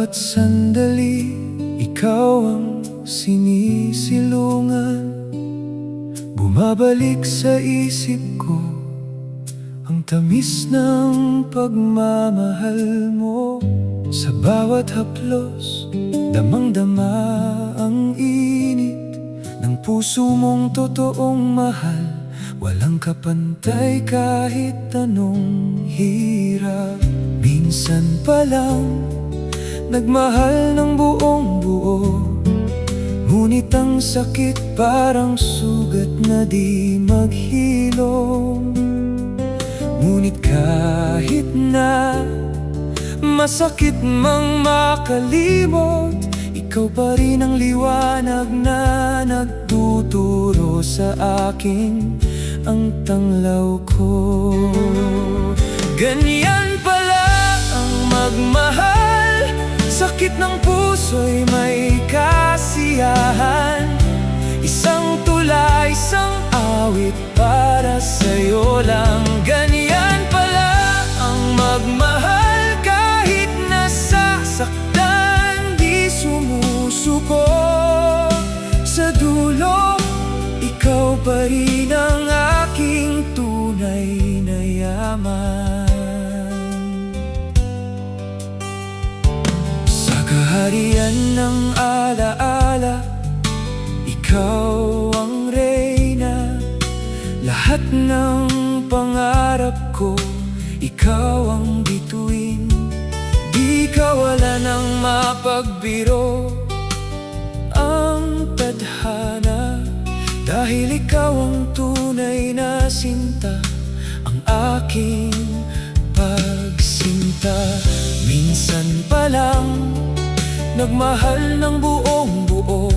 bawat sandali, ikaw ang sinisilungan. Bumabalik sa isip ko ang tamis ng pagmamahal mo. Sa bawat haplos, damang-dama ang init ng puso mong totoong mahal. Walang kapantay kahit anong hirap. Minsan pa lang nagmahal ng buong buo, ngunit ang sakit parang sugat na di maghilom. Ngunit kahit na masakit mang makalimot, ikaw pa rin ang liwanag na nagtuturo sa akin ang tanglaw ko. Ganyan pala ang magmahal, sakit ng puso'y may kasiyahan. Isang tula, isang awit para sa'yo lang. Ganyan pala ang magmahal, kahit nasasaktan di sumusuko. Sa dulo, ikaw pa rin ang aking tunay na yaman. Sa kaharian ng alaala, ikaw ang reyna. Lahat ng pangarap ko, ikaw ang bituin. Di kawala ng mapagbiro ang tadhana, dahil ikaw ang tunay na sinta, ang aking pagsinta. Minsan pa lang nagmahal ng buong buo,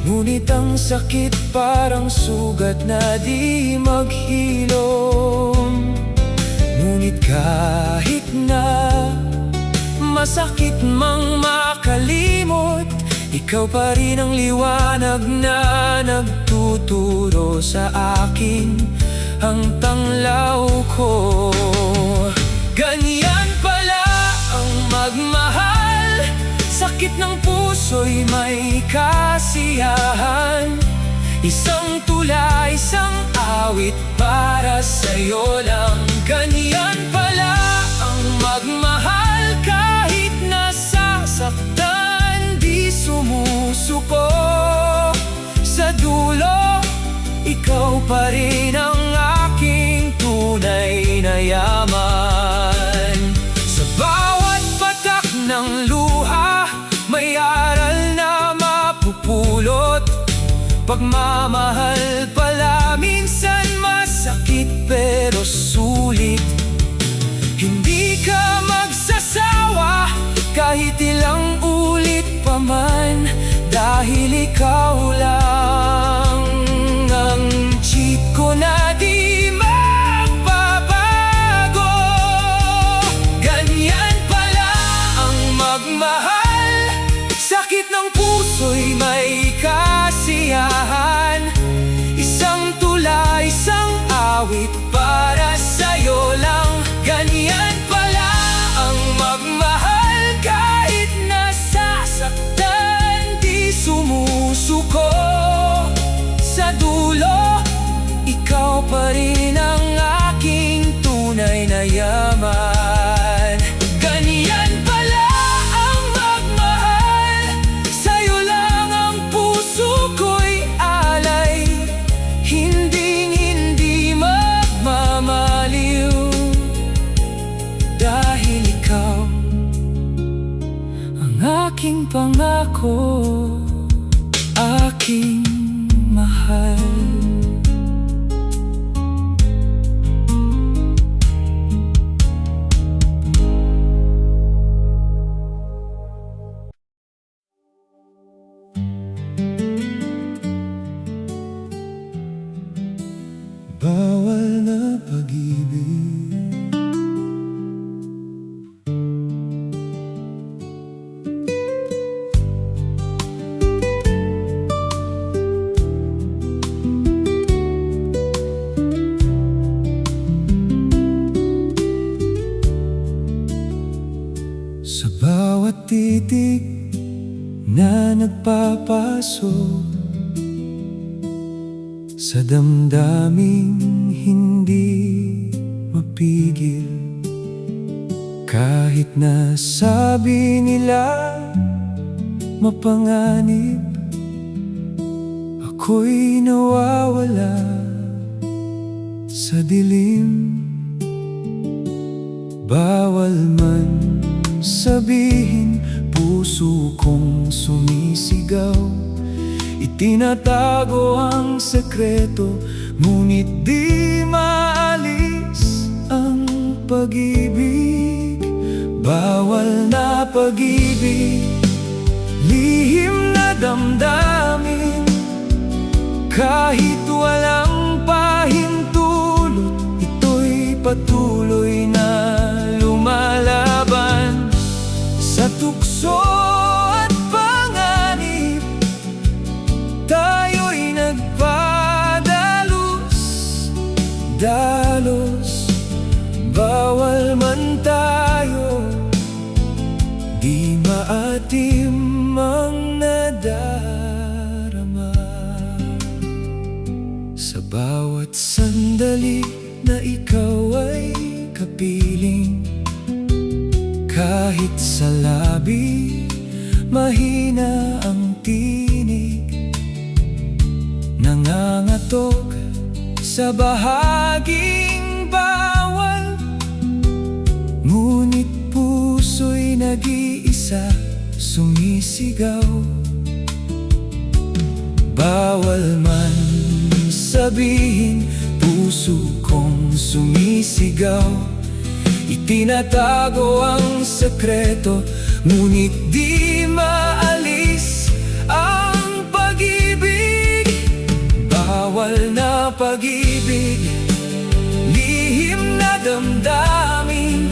ngunit ang sakit parang sugat na di maghilom. Ngunit kahit na masakit mang makalimot, ikaw pa rin ang liwanag na nagtuturo sa akin ang tanglaw ko. Ganyan pala ang magmahal, sakit ng puso'y may kasiyahan. Isang tula, isang awit para sa'yo lang. Ganyan pala ang magmahal, kahit nasasaktan di sumusuko. Sa dulo, ikaw pa rin ang aking tunay na yaman. Sa bawat patak ng luha, may aral na mapupulot. Pagmamahal pala minsan masakit pero sulit. Hindi ka magsasawa kahit ilang ulit pa man, dahil ikaw lang ang cheat ko na di magbabago. Ganyan pala ang magmahal, sakit ng puso'y may kasiyahan. Isang tula, isang awit para sa'yo lang. Ganyan pala ang magmahal, kahit nasasaktan di sumusuko. Sa dulo, ikaw pa rin ang aking tunay na yaman. Ganyan pala ang magmahal, sa'yo lang ang puso ko'y alay. Hinding-hindi magmamaliw, dahil ikaw ang aking pangako, aking mahal. Bawal na pag-ibig, na nagpapasok sa damdaming hindi mapigil. Kahit na sabi nila mapanganib, ako'y nawawala sa dilim. Bawal man sabihin, puso kong sumisigaw. Itinatago ang sekreto, ngunit di maalis ang pag-ibig. Bawal na pag-ibig, lihim na damdamin. Kahit walang pahintulot, ito'y patuloy na lumalaban. Sa tukso at panganib, tayo'y nagpadalos. Bawal man tayo, di maatim ang nadarama. Sa bawat sandali na ikaw ay kapiling, kahit sa labi mahina ang tinig, nangangatok sa bahaging bawal, ngunit puso'y nag-iisa sumisigaw. Bawal man sabihin, puso kong sumisigaw. Itinatago ang sekreto, ngunit di maalis ang pag-ibig. Bawal na pag-ibig, lihim na damdamin.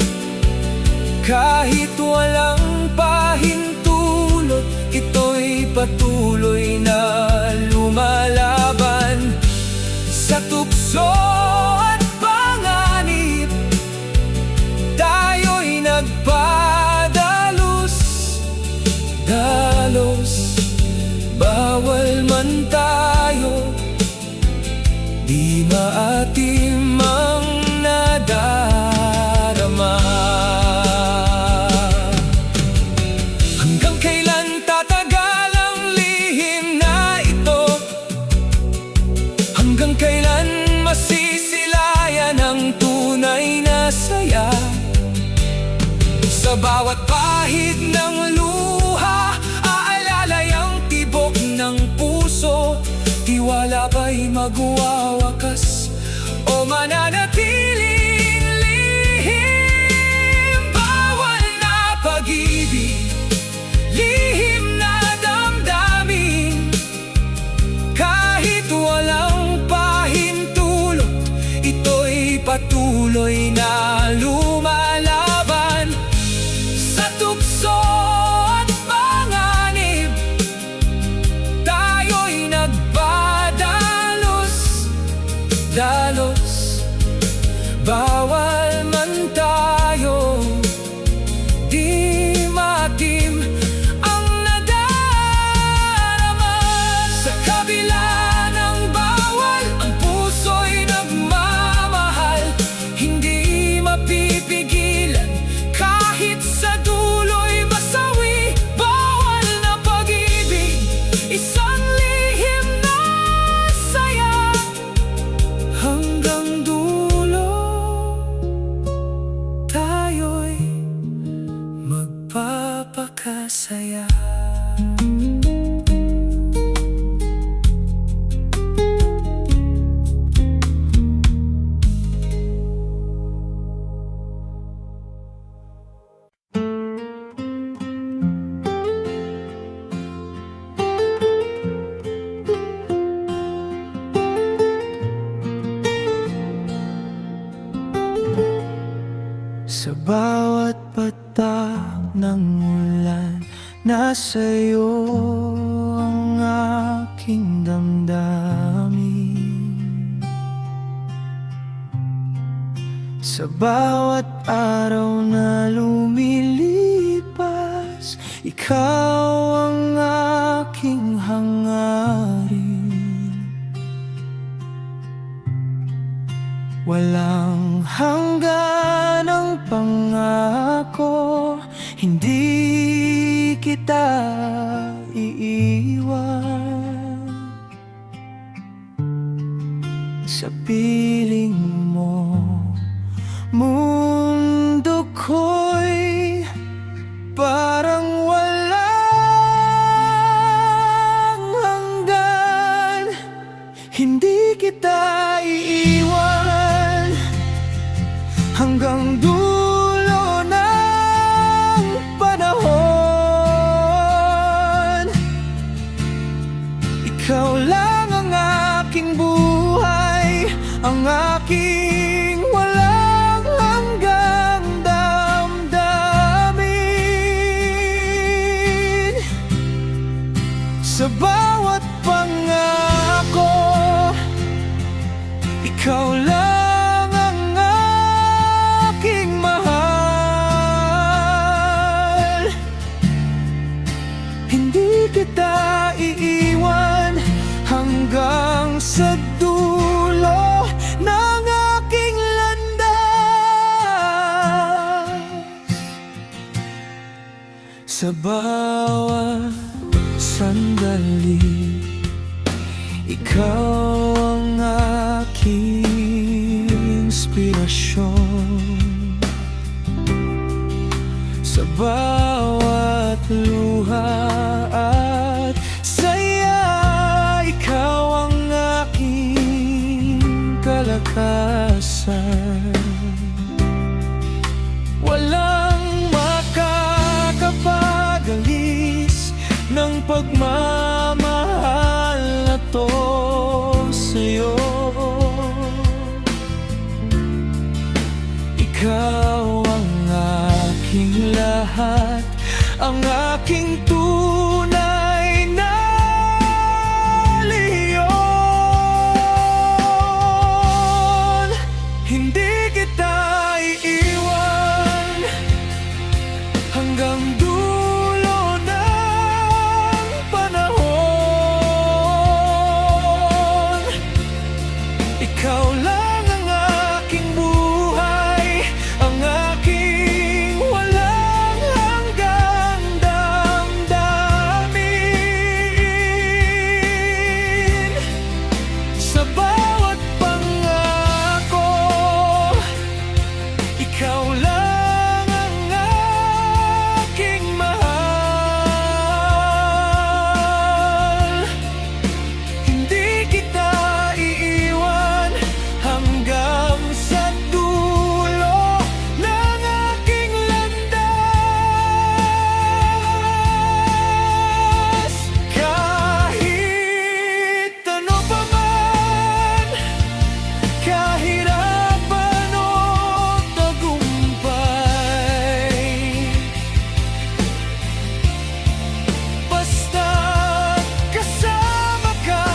Kahit walang pahintulot, ito'y patuloy na lumalaban. Sa tukso at panganib, tayo'y nagpadalos. Bawal man tayo, di maatim ang nadarama. Hanggang kailan tatagal ang lihim na ito? Hanggang kailan masisilayan ang tunay na saya? Sa bawat pahid ng luha, aalalay ang tibok ng puso. Tiwala ba'y magwawakas o mananatiling lihim? Bawal na pag-ibig, lihim na damdamin. Kahit walang pahintulot, ito'y patuloy na lumalaban. Sa tukso at panganib, tayo'y nagpadalos. Bawal man tayo, di maatim ang nadarama. Sa kabila ng bawal, ang puso'y nagmamahal. Hindi mapipigilan kahit sa dulo'y masawi. Bawal na pag-ibig, isang lihim na saya. Hanggang dulo, tayo'y magpapakasaya. Sa bawat patak ng ulan, nasa'yo ang aking damdamin. Sa bawat araw na lumilipas, ikaw ang Walang hanggan ang pangako, hindi kita iiwan. Sa piling mo, mundo ko'y parang walang hanggan. Hindi kita iiwan hanggang dulo ng panahon. Ikaw lang ang aking buhay, ang aking walang hanggang damdamin. Sa bawat pangako, ikaw lang ang aking mahal. Hindi kita iiwan hanggang sa dulo ng aking landas. Sa bawat sandali, ikaw ang aking inspirasyon. Sa bawat luha at saya, ikaw ang aking kalakasan. Walang makakapagalis ng pagmamahal na to sa'yo. Ikaw ang aking lahat, ang aking tunay na leyon. Hindi kita iiwan hanggang dulo ng panahon. Ikaw lang ang aking buhay, ang aking walang hanggang damdamin. Sa bawat pangako, ikaw lang ang aking mahal. Hindi kita iiwan hanggang sa dulo ng aking landas. Kahit ano pa man, kahirapan o tagumpay, basta kasama ka,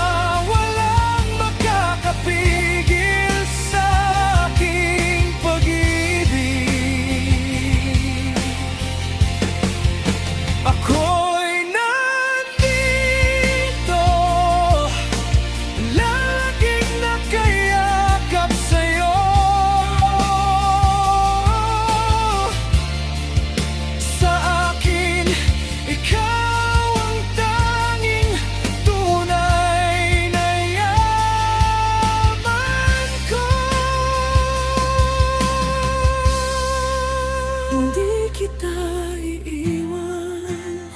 walang makakapigil sa aking pag-ibig. Ako'y nandito, laging nakayakap sa'yo. Sa akin, ikaw ang tanging tunay na yaman ko. Hindi kita iiwan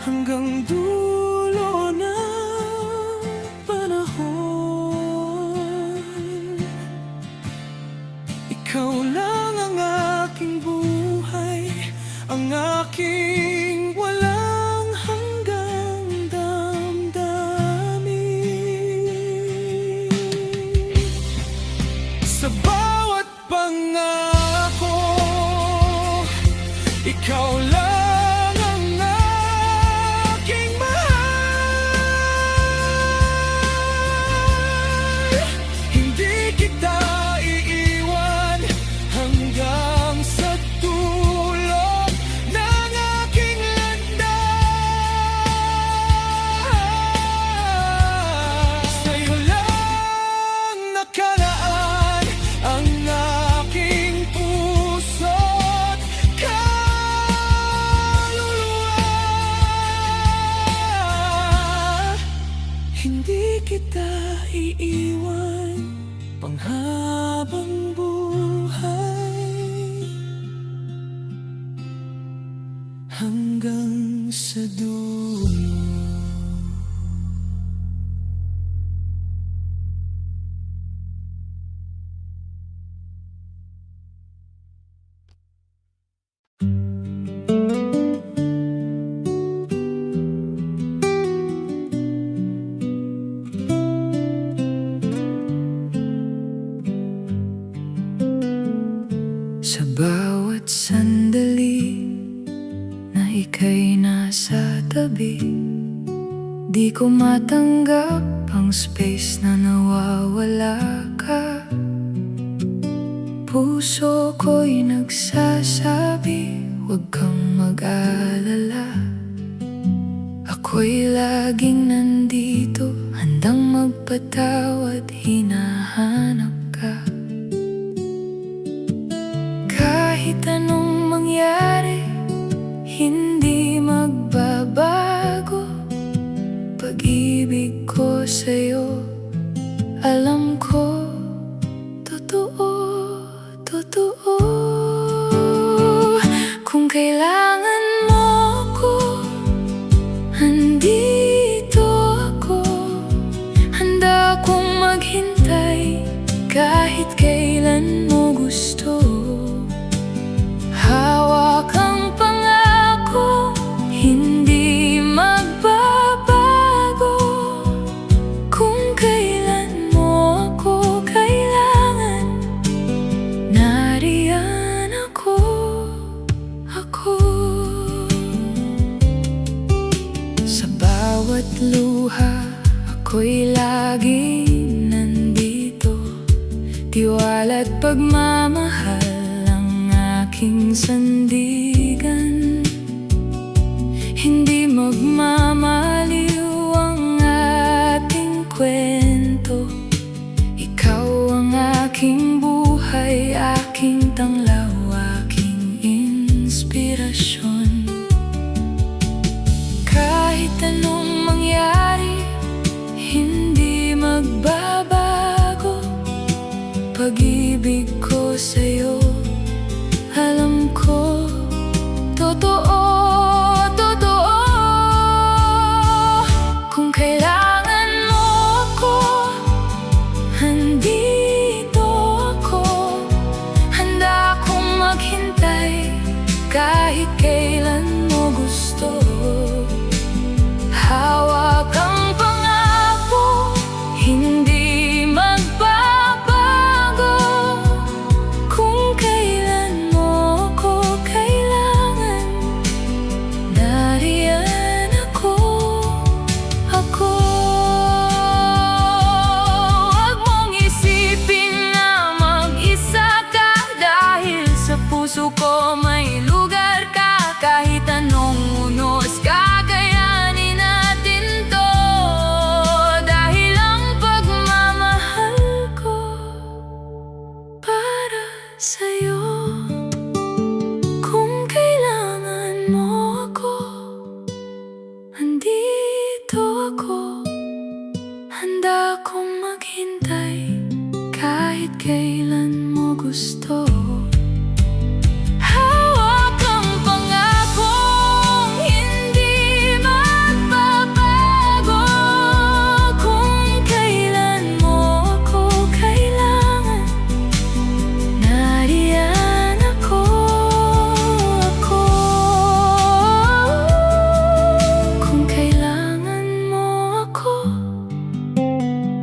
hanggang dulo ng panahon. Ikaw lang ang aking buhay, ang aking walang hanggang damdamin. Sa bawat pangako, ikaw lang ang aking mahal. kita iiwan panghabang buhay, hanggang sa dulo. Sa bawat sandali na ika'y nasa tabi, di ko matanggap ang space na nawawala ka. Puso ko'y nagsasabi, huwag kang mag-alala. Ako'y laging nandito, handang magpatawad, hinahanap ka. Kahit anong mangyari, hindi magbabago pag-ibig ko sa'yo. Alam ko, totoo, totoo. Kung kailangan mo ako, andito ako. Handa akong maghintay kahit kailan mo gusto. Hawak ang pangako, hindi magbabago. Kung kailan mo ako kailangan, nariyan ako. Sa bawat luha, ako'y laging nandito. Tiwala't pagmamahal aking sandigan. Hindi magmamaliw ang ating kwento. Ikaw ang aking buhay, aking tanglaw, aking inspirasyon. Kahit anong mangyari, hindi magbabago pag-ibig ko sa'yo. Alam ko, totoo, totoo. Kung kailangan mo ako, andito ako. Handa akong maghintay kahit kailan mo gusto. Hawak ang pangako, hindi magbabago. Kung kailan mo ako kailangan, nariyan ako. Huwag mong isipin na mag-isa ka, dahil sa puso ko may lugar ka. Kahit anong unos, kakayanin natin to. Dahil ang pagmamahal ko para sa'yo. Kung kailangan mo ako, andito ako. Handa akong maghintay kahit kailan mo gusto. Hawak ang pangakong hindi magbabago. Kung kailan mo ako kailangan, nariyan ako. Kung kailangan mo ako,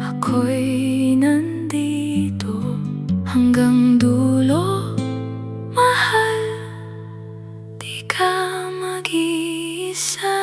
ako'y nandito hanggang dulo. Mahal, di ka mag-iisa.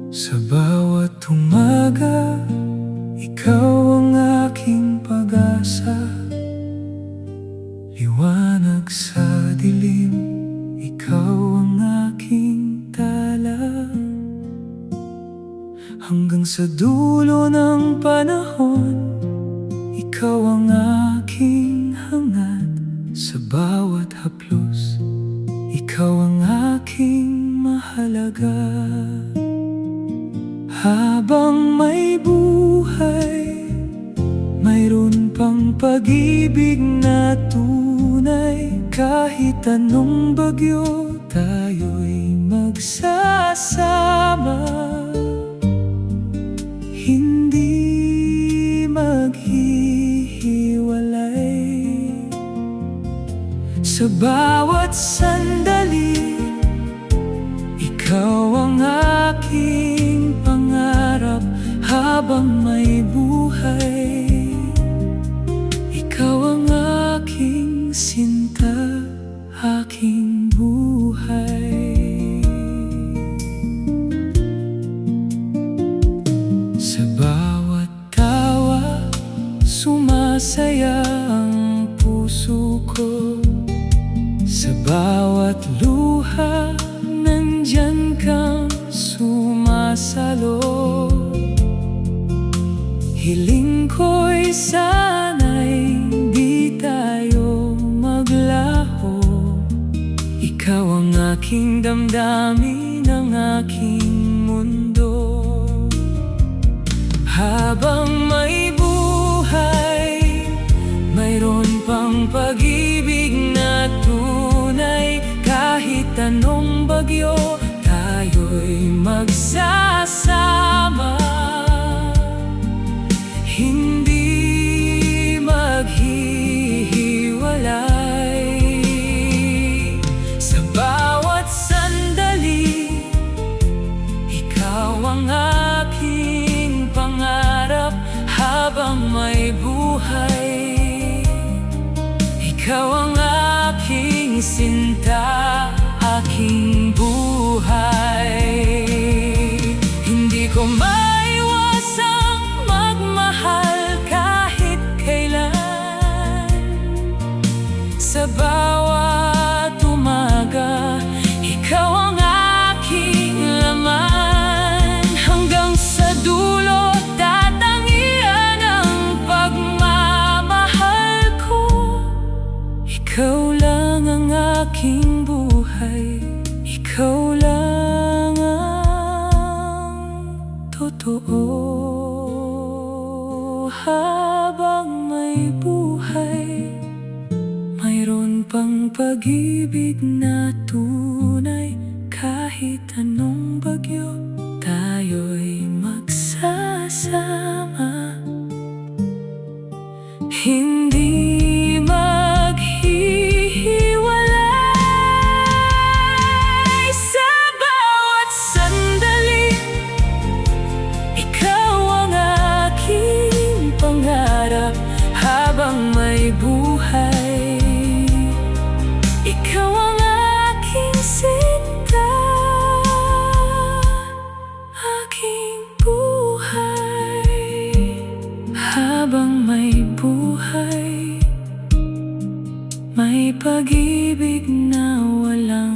Sa bawat umaga, ikaw ang aking pag-asa, liwanag sa sa dulo ng panahon, ikaw ang aking hangad. Sa bawat haplos, ikaw ang aking mahalaga. Habang may buhay, mayroon pang pag-ibig na tunay. Kahit anong bagyo, tayo'y magsasama. Hindi maghihiwalay. Sa bawat sandali, ikaw ang aking pangarap. Habang may buhay, ikaw ang aking sinta, aking buhay. Sa bawat tawa, sumasaya ang puso ko. Sa bawat luha, nandyan kang sumasalo. Hiling ko'y sana'y di tayo maglaho. Ikaw ang aking damdamin, ang aking mundo. Habang may buhay, mayroon pang pag-ibig na tunay. Kahit anong bagyo, tayo'y magsasama. Hindi maghihiwalay. Sa bawat sandali, ikaw ang aking pangarap. Habang may buhay, ikaw ang aking sinta, aking buhay. Hindi ko maiwasang magmahal kahit kailan. Sa bawat umaga, ikaw ang aking laman. Hanggang sa dulo, tatangian ang pagmamahal ko. Ikaw lang ang aking buhay, ikaw lang ang totoo. Habang may buhay, mayroon pang pag-ibig na tunay. Kahit anong bagyo, tayo'y magsasama. Hindi maghihiwalay. Sa bawat sandali, ikaw ang aking pangarap. Habang may buhay, ikaw ang aking sinta, aking buhay. Habang may buhay, may pag-ibig na walang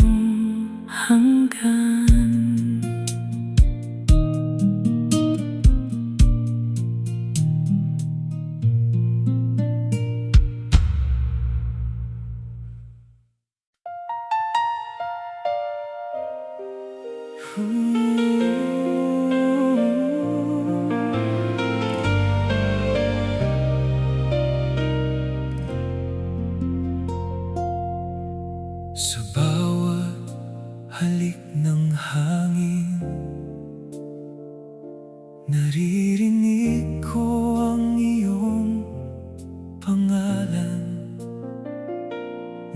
hanggan. Sa bawat halik ng hangin, naririnig ko ang iyong pangalan.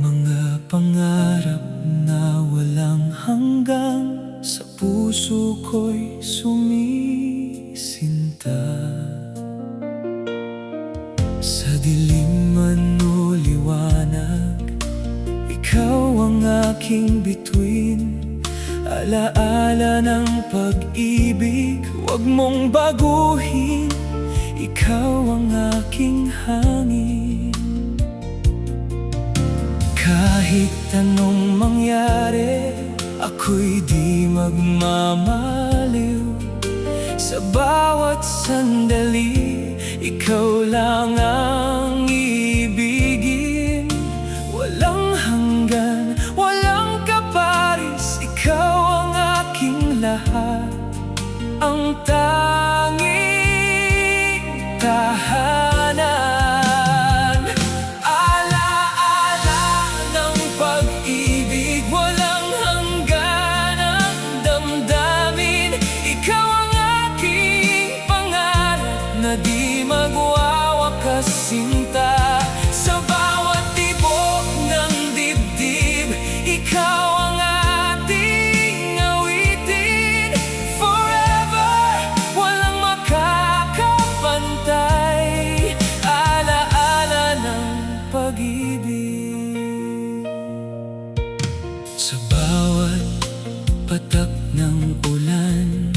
Mga pangarap na walang hanggan, sa puso ko'y sumisinta. Sa dilim man o liwanag, ikaw ang aking bituin. Alaala ng pag-ibig, huwag mong baguhin. Ikaw ang aking hangin. Kahit anong mangyari, ako'y di magmamaliw. Sa bawat sandali, ikaw lang ang ibigin. Walang hanggan, walang kaparis, ikaw ang aking lahat, ang tanging tahanan. Ala-ala ng pag-ibig, walang hanggan ang damdamin. Ikaw ang aking pangarap na di magwawakas sinta. Sa bawat tibok ng dibdib, ikaw ang ating awitin. Forever, walang makakapantay. Ala-ala ng pag-ibig. Sa bawat patak ng ulan,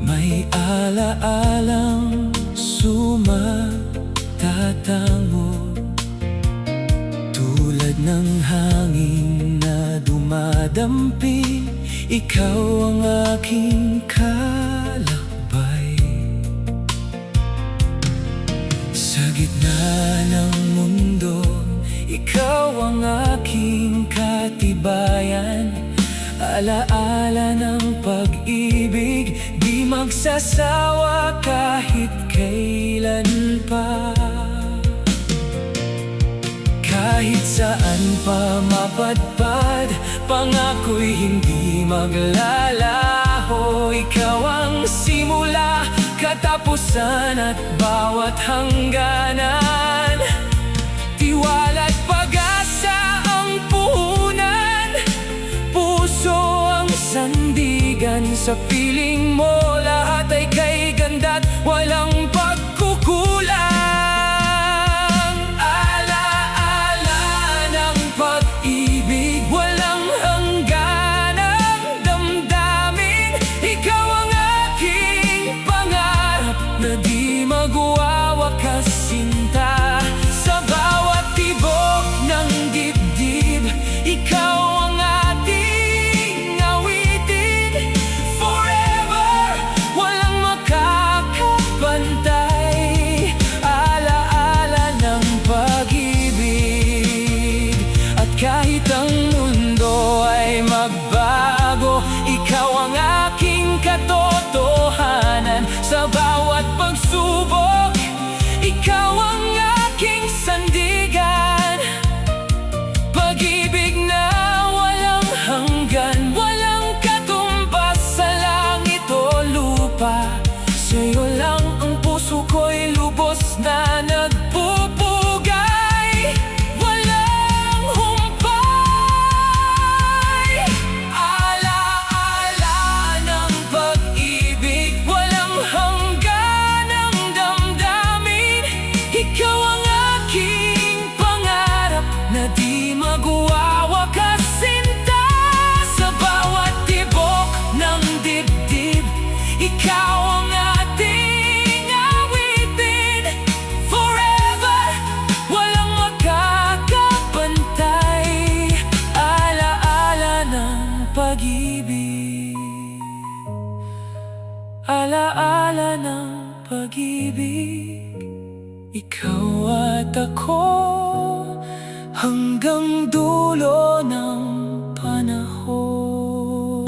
may ala-alang sumatatango. Tulad ng hangin na dumadampi, ikaw ang aking kalakbay. Sa gitna ng mundo, ikaw ang aking katibayan. Ala-ala ng pag-ibig, di magsasawa kahit kailan pa. Kahit saan pa mapadpad, pangako'y hindi maglalaho. Ikaw ang simula, katapusan at bawat hangganan. Tiwala't pag-asa ang puhunan, puso ang sandigan. Sa piling mo lahat ay kay ganda't walang pagkukulang. Ala-ala ng pag-ibig, walang hanggan ang damdamin. Ikaw ang aking pangarap na di magwawakas sinta. Sa bawat tibok ng dibdib, ikaw ang ating awitin. Forever, walang makakapantay. Ala-ala ng pag-ibig. At kahit ang mundo ay magbago, ikaw ang aking katotohanan. Sa bawat pagsubok, ikaw ang aking sandigan. Pag-ibig na walang hanggan, walang katumbas sa langit o lupa. Sa'yo lang ang puso ko'y lubos na nagpupugay. Walang humpay. Ala-ala ng pag-ibig, walang hanggan ang damdamin. Ikaw ang aking pangarap na di magwawakas sinta. Sa bawat tibok ng dibdib, ikaw ang ating awitin. Forever, walang makakapantay. Ala-ala ng pag-ibig. Ala-ala ng pag-ibig. Ikaw at ako hanggang dulo ng panahon.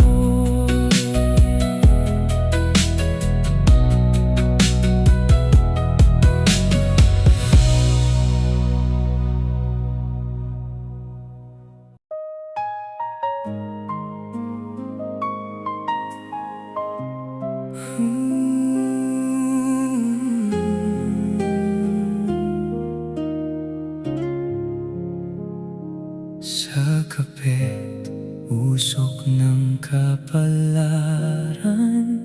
Sa kapit, usok ng kapalaran,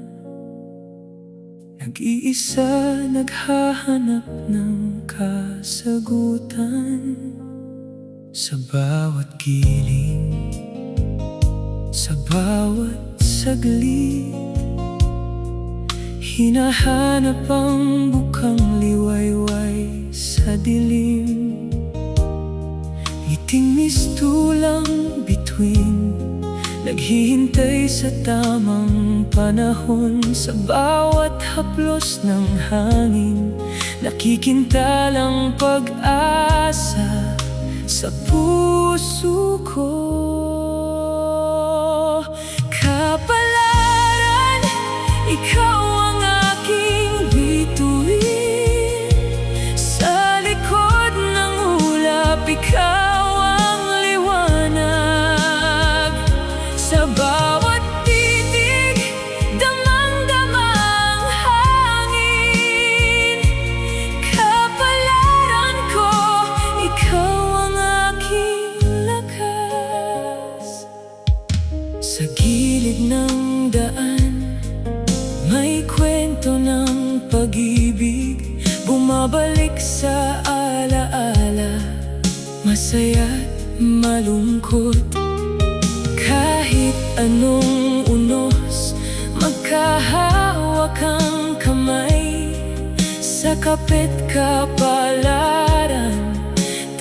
nag-iisa naghahanap ng kasagutan. Sa bawat giling, sa bawat saglit, hinahanap ang bukang liwayway sa dilim. Ngiting mistulang bituin, naghihintay sa tamang panahon. Sa bawat haplos ng hangin, nakikintalang pag-asa sa puso ko. Kapalaran, ikaw ang aking bituin. Sa likod ng ulap, ikaw ang liwanag. Sa bawat titig, damang-damang hangin. Kapalaran ko, ikaw ang aking lakas. Sa gilid ng daan, may kwento ng pag-ibig, bumabalik sa alaala, masaya't malungkot. Kahit anong unos, magkahawak ang kamay. Sa kapit kapalaran,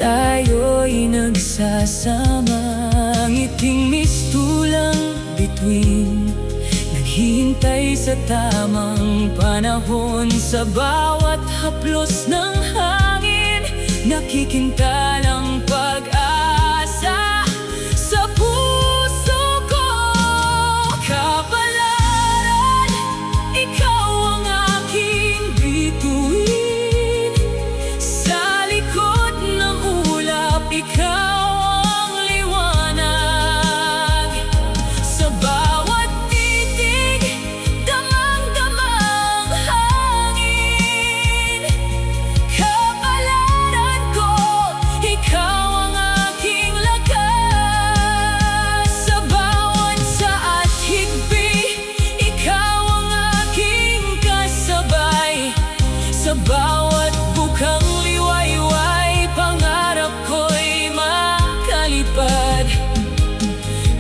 tayo'y nagsasama. Ngiting mistulang bituin, naghihintay sa tamang panahon. Sa bawat haplos ng hangin, nakikintalang pag-asa sa puso ko. Kapalaran, ikaw ang aking bituin. Sa likod ng ulap, ikaw ang liwanag. Sa bawat titig, damang-damang hangin. Kapalaran ko, ikaw ang aking lakas. Sa bawat saat higbi, ikaw ang aking kasabay. Sa bawat bukang liwayway, pangarap ko'y makalipad.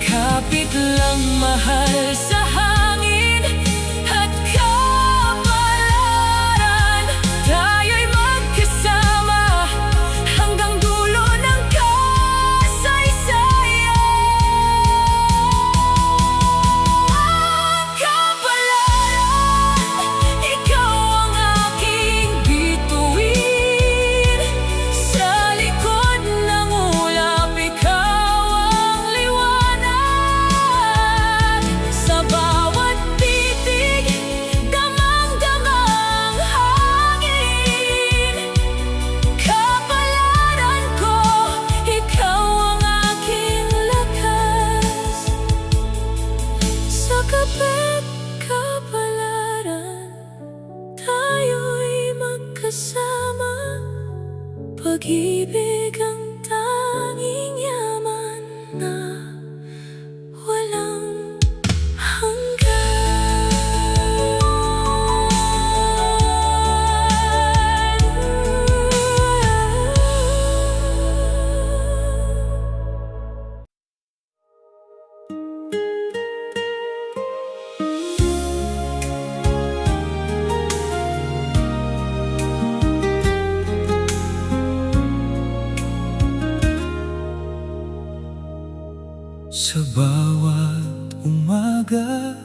Kapit lang mahal sa hangin at kapalaran, tayo'y magkasama hanggang dulo ng kasaysayan. Kapalaran, ikaw ang aking bituin. Sa likod ng ulap, ikaw ang liwanag. Sa bawat titig, damang-damang hangin. Kapalaran ko, ikaw ang aking lakas. Sa kapit kapalaran, tayo'y magkasama. Pag-ibig ang tanging yaman na walang Sa bawat umaga,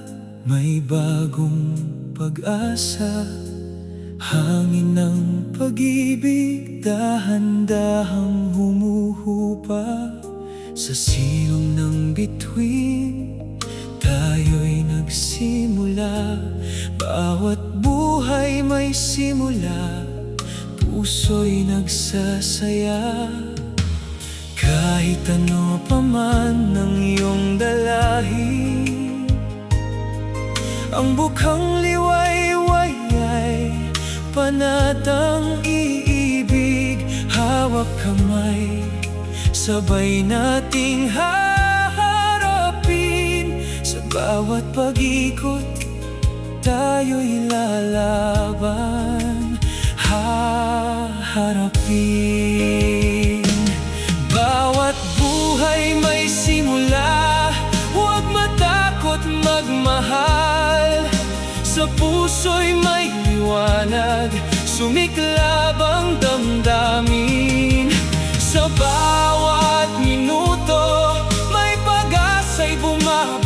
may bagong pag-asa. Hangin ng pag-ibig, dahan-dahang humuhupa. Sa silong ng bituin, tayo'y nagsimula. Bawat buhay may simula, puso'y nagsasaya. Kahit ano pa man ang iyong dalahin, ang bukang liwayway ay panatang iibig. Hawak kamay, sabay nating haharapin. Sa bawat pag-ikot, tayo'y lalaban, haharapin. Bawat buhay may simula, huwag matakot magmahal. Sa puso'y may liwanag, sumiklab ang damdamin. Sa bawat minuto, may pag-asa'y bumabalik.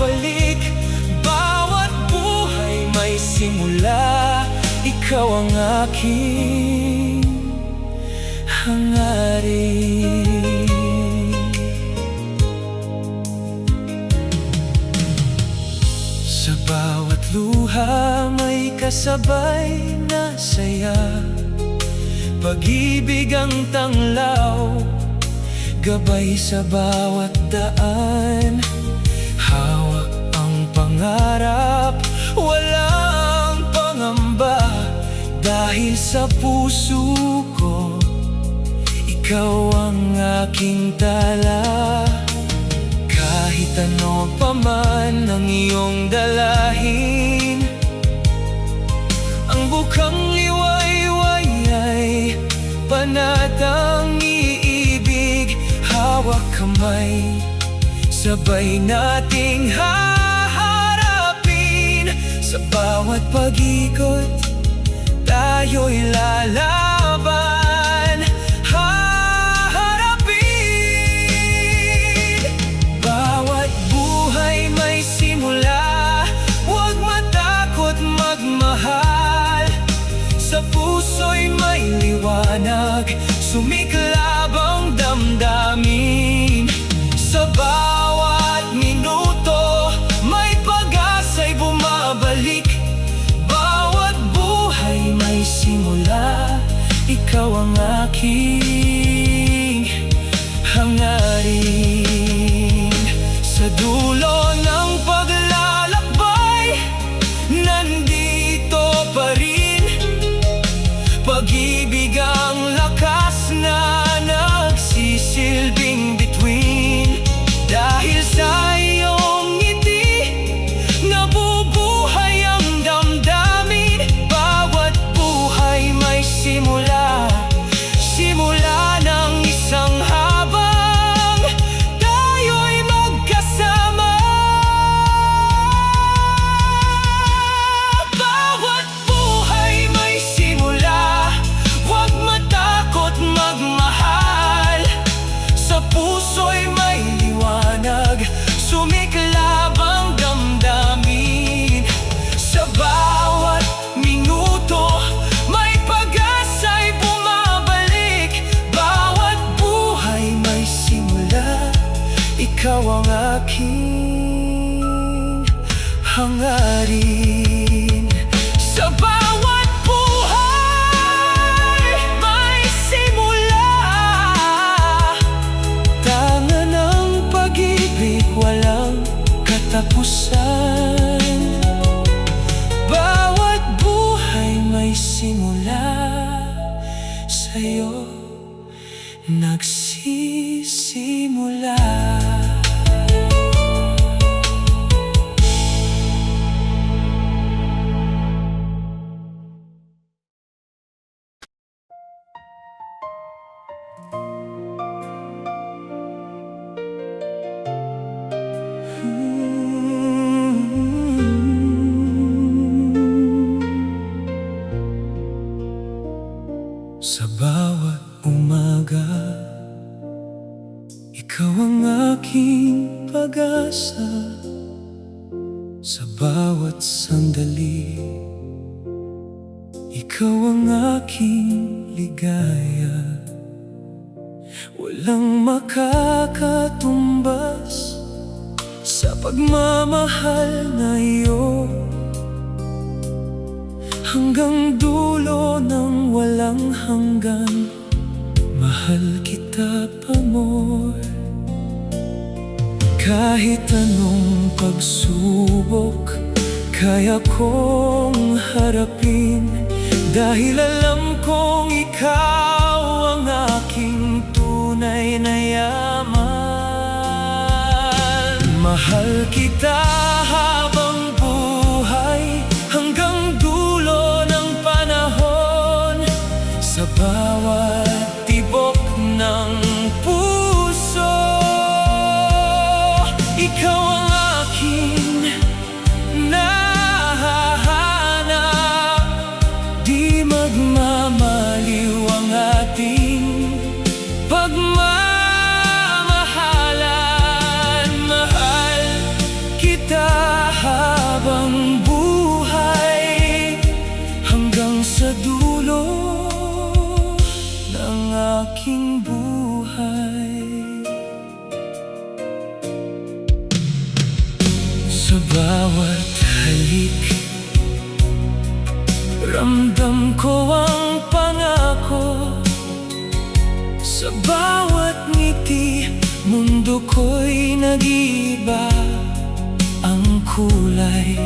hangarin. Sa bawat luha may kasabay na saya, pag-ibig ang tanglaw, gabay sa bawat daan. Hawak ang pangarap, walang pangamba, dahil sa puso ko ikaw ang aking tala. Kahit ano pa man ang iyong dalahin, ang bukang liwayway ay panatang iibig. Hawak kamay, sabay nating haharapin. Sa bawat pag-ikot, tayo'y lalaban. Haharapin. Bawat buhay may simula, huwag matakot magmahal. Sa puso'y may liwanag, sumiklab ang damdamin. Sa bawat minuto, may pag-asa'y bumabalik. Bawat buhay may simula, ikaw ang aking hangarin. Sa dulo ng paglalakbay, nandito pa rin. Pag-ibig ang lakas na nagsisilbing bituin. Dahil sa iyong ngiti, nabubuhay ang damdamin. Bawat buhay may simula, simula ng isang habang tayo'y magkasama. Bawat buhay may simula, huwag matakot magmahal. Sa puso'y may liwanag, sumiklab ang damdamin. Sa bawat minuto, may pag-asa'y bumabalik. Bawat buhay may simula, ikaw ang aking hangarin. Sa bawat buhay may simula, tanga ng pag-ibig, walang katapusan. Bawat buhay may simula, sa'yo nagsisimula. Sa bawat umaga, ikaw ang aking pag-asa. Sa bawat sandali, ikaw ang aking ligaya. Walang makakatumbas sa pagmamahal na iyo. Hanggang dulo ng walang hanggan, mahal kita, pamor. Kahit anong pagsubok, kaya kong harapin. Dahil alam kong ikaw ang aking tunay na yaman. Mahal kita habang buhay, hanggang dulo ng panahon. Sa bawat tibok ng puso, ikaw ang aking nahahanap. Di magmamaliw ang ating pagmamahalan. Mahal kita habang buhay, hanggang sa dulo ng aking buhay. Sa bawat halik, ramdam ko ang pangako. Sa bawat ngiti, mundo ko'y nag-iiba ang kulay.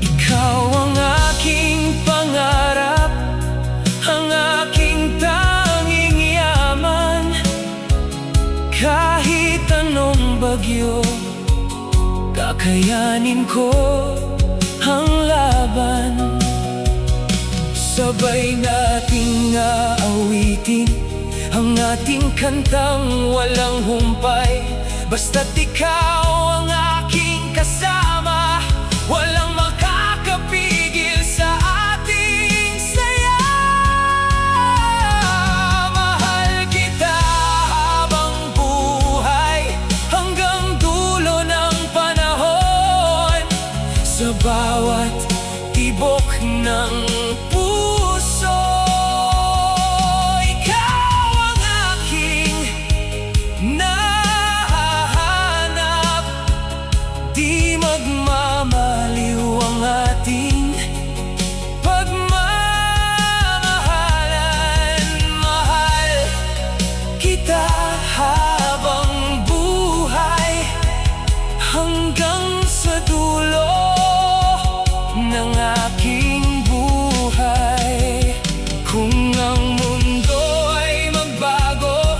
Ikaw ang aking pangarap, ang aking tanging yaman. Kahit anong bagyo, kakayanin ko ang laban. Sabay nating aawitin ang ating kantang walang humpay. Basta't ikaw ang aking kasama, walang makakapigil sa ating saya. Mahal kita habang buhay, hanggang dulo ng panahon. Sa bawat tibok ng puso, ikaw ang aking nahahanap. Di magmamaliw ang ating pagmamahalan. Mahal kita habang buhay, hanggang sa dulo ng aking buhay. Kung ang mundo ay magbago,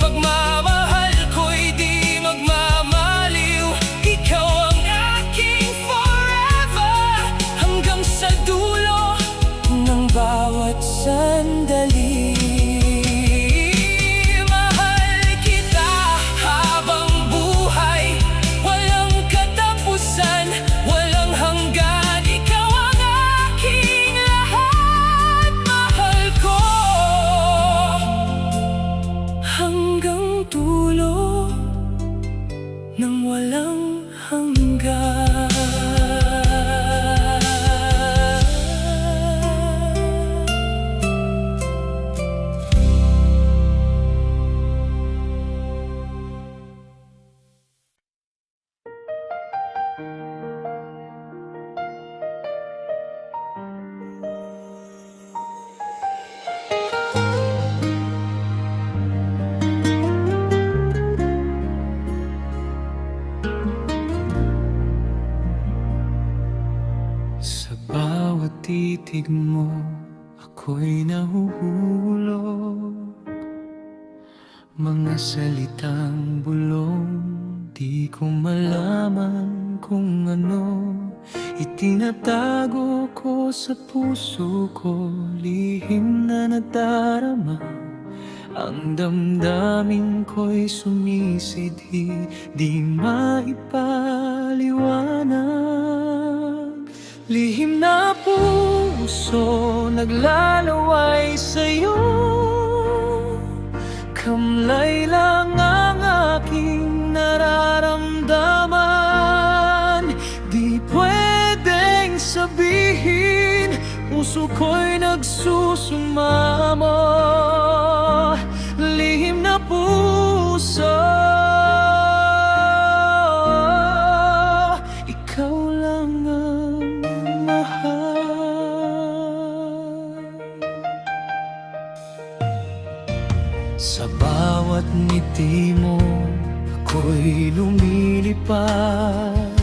pagmamahal ko'y di magmamaliw. Ikaw ang aking forever, hanggang sa dulo ng bawat sandali. Mahal kita habang buhay, walang katapusan, walang hanggan. Ikaw ang aking lahat, mahal ko, hanggang dulo ng walang hanggan. Sa bawat titig mo, ako'y nahuhulog. Mga salitang bulong, di ko malaman kung ano itinatago ko sa puso ko. Lihim na nadarama, ang damdamin ko'y sumisidhi, di maipaliwanag. Lihim na puso, naglalaway sa'yo. Kamlay lang ang aking nararamdaman. Di pwedeng sabihin, puso ko'y nagsusumamo. Lihim na puso, ikaw lang ang mahal. Sa bawat ngiti mo, ako'y lumilipad.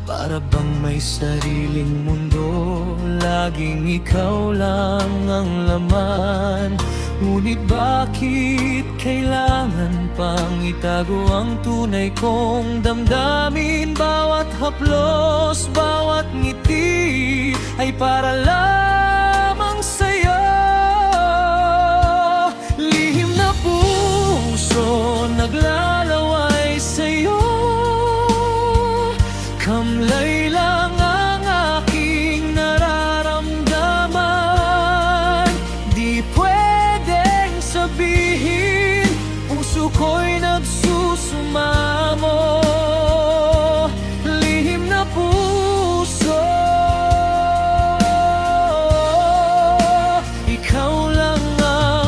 Para bang may sariling mundo, laging ikaw lang ang laman. Ngunit bakit kailangan pang itago ang tunay kong damdamin? Bawat haplos, bawat ngiti ay para lamang sa'yo. Lihim na puso, naglalaway sa'yo. Kamlay lang ang aking nararamdaman. Di pwedeng sabihin, puso ko'y nagsusumamo. Lihim na puso, ikaw lang ang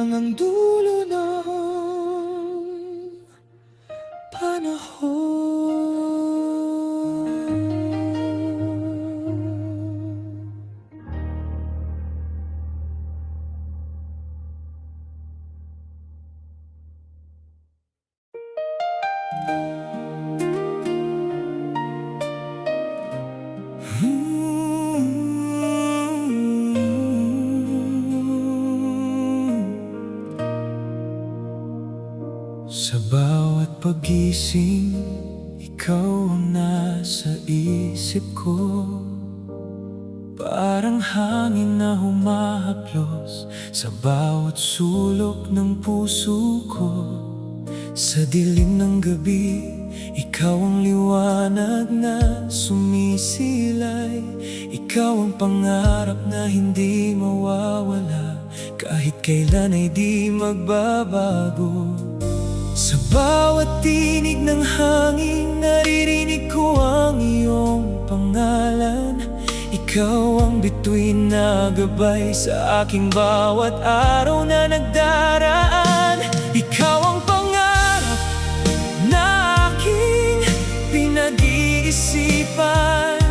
lang ang dulo ng panahon. Sa bawat pagising, ikaw ang nasa isip ko. Parang hangin na humahaplos sa bawat sulok ng puso ko. Sa dilim ng gabi, ikaw ang liwanag na sumisilay. Ikaw ang pangarap na hindi mawawala, kahit kailan ay di magbabago. Sa bawat tinig ng hangin, naririnig ko ang iyong pangalan. Ikaw ang bituin na gabay sa aking bawat araw na nagdaraan. Ikaw ang pangarap na aking pinag-iisipan.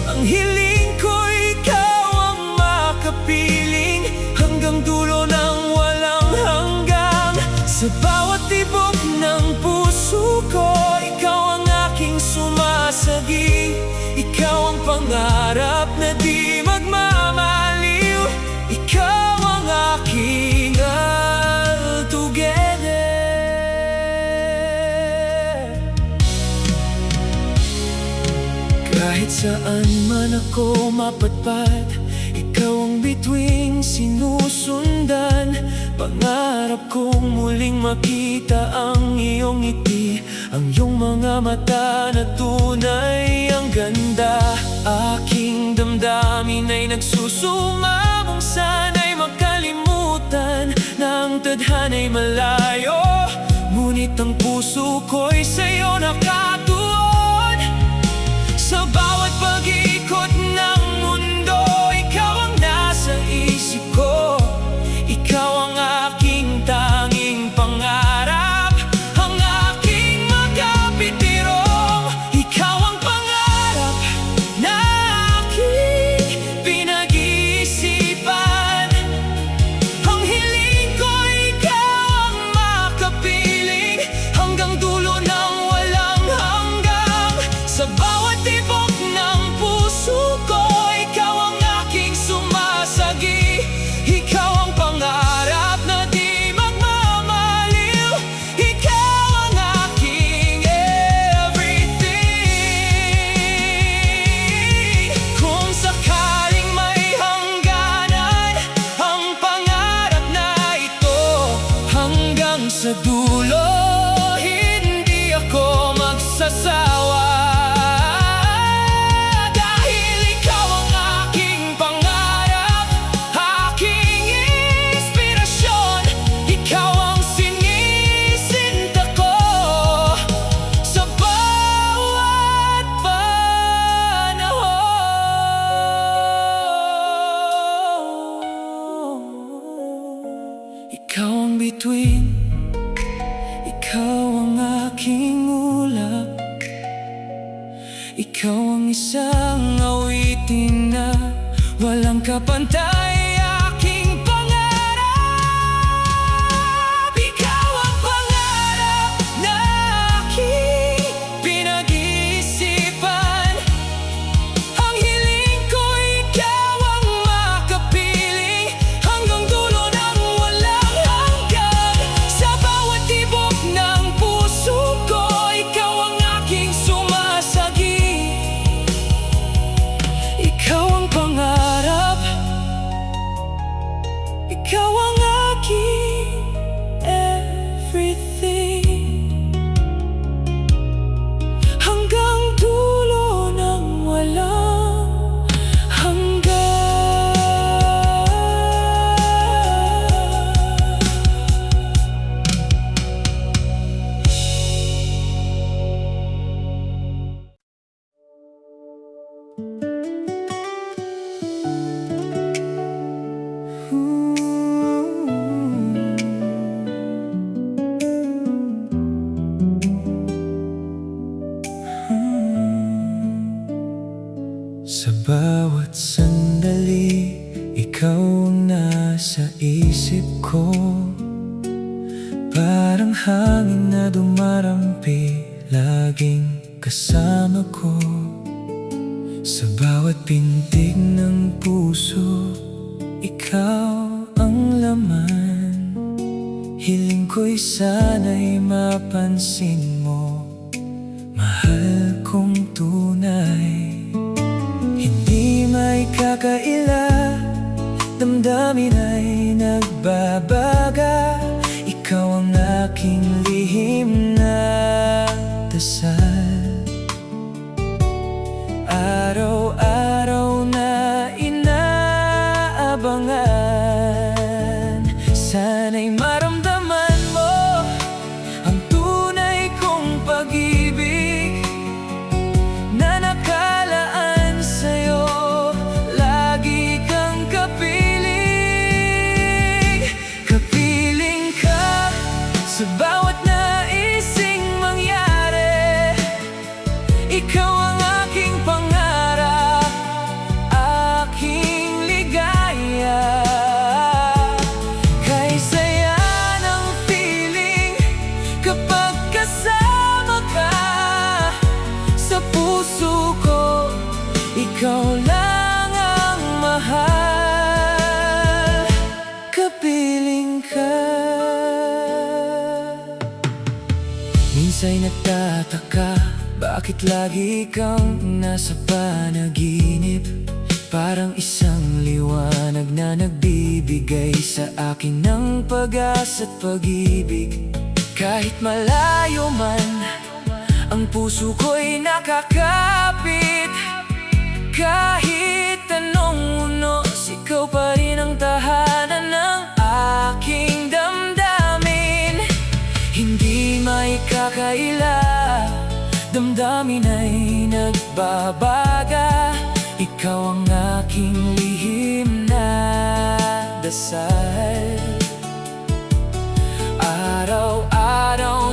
Ang hiling ko, ikaw ang makapiling hanggang dulo ng walang hanggang. Sa bawat tibok ng puso ko, ikaw ang aking sumasagi. Ikaw ang pangarap na di magmamaliw. Ikaw ang aking all together. Kahit saan man ako mapatpat, ikaw ang bituing sinusundan. Pangarap kong muling makita ang iyong ngiti, ang iyong mga mata na tunay ang ganda. Aking damdamin ay nagsusumamong sana'y makalimutan na ang tadhana'y malayo. Ngunit ang puso ko'y sa'yo nakatuon. Sa bawat pag-ikot ng mundo, ikaw ang nasa isip ko. Ikaw ang aking tanging pangarap, ang aking makapitirong. Ikaw ang pangarap na aking pinag-iisipan. Ang hiling ko, ikaw ang makapiling hanggang dulo ng walang hanggang. Sa bawat tibok ng puso ko, ikaw ang aking sumasagi. Ikaw ang pangarap na di magmamaliw. Ikaw ang aking everything. Kung sakaling may hangganan ang pangarap na ito, hanggang sa dulo hindi ako magsasawa. Dahil ikaw ang aking pangarap, aking inspirasyon. Ikaw ang sinisinta ko sa bawat panahon. Ikaw ang bituin, ikaw ang aking ulap. Ikaw ang isang awitin na walang kapantay, aking pangarap. Ikaw ang pangarap na aking pinag-iisipan. Ang hiling ko, ikaw ang makapiling hanggang dulo ng walang hanggan. Sa bawat tibok ng puso ko, ikaw ang aking sumasagi. Ikaw ang pangarap bawat sandali, ikaw ang nasa isip ko. Parang hangin na dumarampi, laging kasama ko. Sa bawat pintig ng puso, ikaw ang laman. Hiling ko'y sana'y mapansin mo, mahal kong tunay. Hindi may kakaila, damdamin ay nagbabaga. Ikaw ang aking lihim na dasal. Araw-araw na inaabangan, sana'y maramdaman mo ang tunay kong pag-ibig na nakalaan sa'yo. Lagi kang kapiling, kapiling ka sa bawat naising mangyari. Ikaw ang aking pangarap, aking ligaya. Kay saya ng feeling kapag kasama ka. Sa puso ko, ikaw lang ang mahal, kapiling ka. Minsa'y nagtataka, bakit lagi kang nasa panaginip? Parang isang liwanag na nagbibigay sa akin ng pag-asa't pag-ibig. Kahit malayo man, ang puso ko'y nakakapit. Kahit anong unos, ikaw pa rin ang tahanan ng aking damdamin. Hindi may kakaila, damdamin ay nagbabaga. Ikaw ang aking lihim na dasal. Araw-araw